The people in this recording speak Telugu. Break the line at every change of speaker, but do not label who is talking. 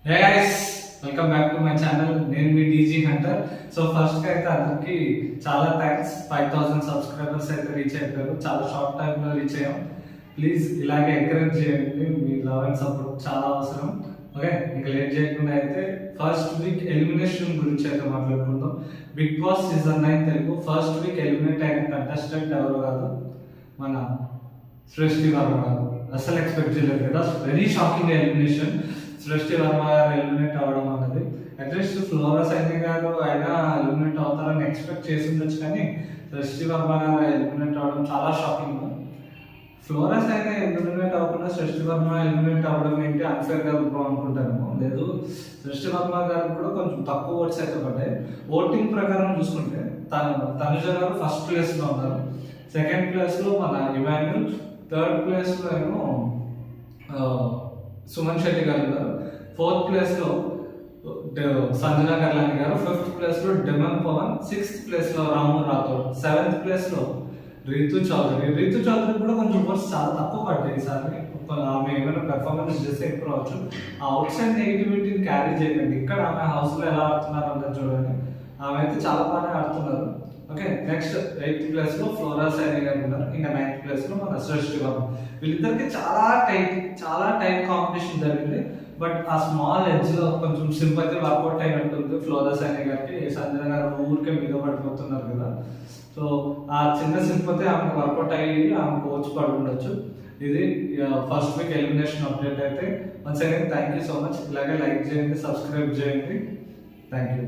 Hey guys, welcome back to my channel. నేను మీ డీజీ హంటర్. సో ఫస్ట్ అయితే అందరికి చాలా థ్యాంక్స్. 5000 సబ్స్క్రైబర్స్ అయితే రీచ్ అయిపోయారు. చాలా షార్ట్ టైం లో రీచ్ అయ్యాం. ప్లీజ్ ఇలాగే ఎంకరేజ్ చేయండి. మీ లవ్ అండ్ సపోర్ట్ చాలా అవసరం. ఓకే, ఇంకా లేట్ చేయకుండా అయితే ఫస్ట్ వీక్ ఎలిమినేషన్ గురించి అయితే మాట్లాడుకుందాం. Bigg Boss season 9 Telugu first week eliminate అయిన కంటెస్టెంట్ ఎవరు కాదు, మన సృష్టి వర్మ గారు. అసలు ఎక్స్పెక్ట్ చేయలేదు కదా, వెరీ షాకింగ్ ఎలిమినేషన్. సృష్టి వర్మ గారు ఎలిమినేట్ అవ్వడం అన్నది అట్లీస్ట్ ఫ్లోరా సైని గారు అయినా ఎలిమినేట్ అవుతారని ఎక్స్పెక్ట్ చేసి ఉండొచ్చు, కానీ సృష్టి వర్మ గారు ఎలిమినేట్ అవ్వడం చాలా షాకింగ్. ఫ్లోరా సైని ఎలిమినేట్ అవ్వకుండా సృష్టి వర్మ ఎలిమినేట్ అవ్వడం ఏంటి, అన్ఫేర్ గా అనుకుంటాను. లేదు, సృష్టి వర్మ గారు కూడా కొంచెం తక్కువ ఓట్స్ అయితే పడ్డాయి. ఓటింగ్ ప్రకారం చూసుకుంటే తనుజ గారు ఫస్ట్ ప్లేస్ లో ఉన్నారు, సెకండ్ ప్లేస్ లో మన ఇమాన్యుల్, థర్డ్ ప్లేస్ లో ఏమో సుమన్ శెట్టి గారు ఉన్నారు, ఫోర్త్ ప్లేస్ లో సంజన గర్లాని గారు, ఫిఫ్త్ ప్లేస్ లో డెమన్ పవన్, సిక్స్త్ ప్లేస్ లో రాము రాథోడ్, సెవెంత్ ప్లేస్ లో రీతు చౌదరి కూడా కొంచెం ఓట్స్ చాలా తక్కువ పడ్డాయి ఈసారి. ఆమె ఏమైనా పెర్ఫార్మెన్స్ చేస్తే ఎక్కువ రావచ్చు. ఆ అవుట్ సైడ్ నెగిటివిటీని క్యారీ చేయకండి. ఇక్కడ ఆమె హౌస్ లో ఎలా ఆడుతున్నారు అంటే చూడండి, ఆమె అయితే చాలా బాగా ఆడుతున్నారు. ఓకే, నెక్స్ట్ 8th ప్లేస్ లో ఫ్లోరా సైని గారు ఉన్నారు, ఇంకా 9th ప్లేస్ లో మన సృష్టి వర్మ. వీళ్ళిద్దరికి చాలా టైట్ కాంపిటీషన్ జరిగింది. బట్ ఆ స్మాల్ ఎడ్జ్ లో కొంచెం సింపతి వర్కౌట్ అయినట్టుంది ఫ్లోరా సైని గారికి. సంజన గారు ఊరికే మీద పడిపోతున్నారు కదా, సో ఆ చిన్న సింపతి ఆమెకు వర్కౌట్ అయ్యి ఆమె కోచ్ పడి ఉండొచ్చు. ఇది ఫస్ట్ వీక్ ఎలిమినేషన్ అప్డేట్ అయితే. Once again thank you so much. ఇలాగే లైక్ చేయండి, సబ్స్క్రైబ్ చేయండి. Thank you.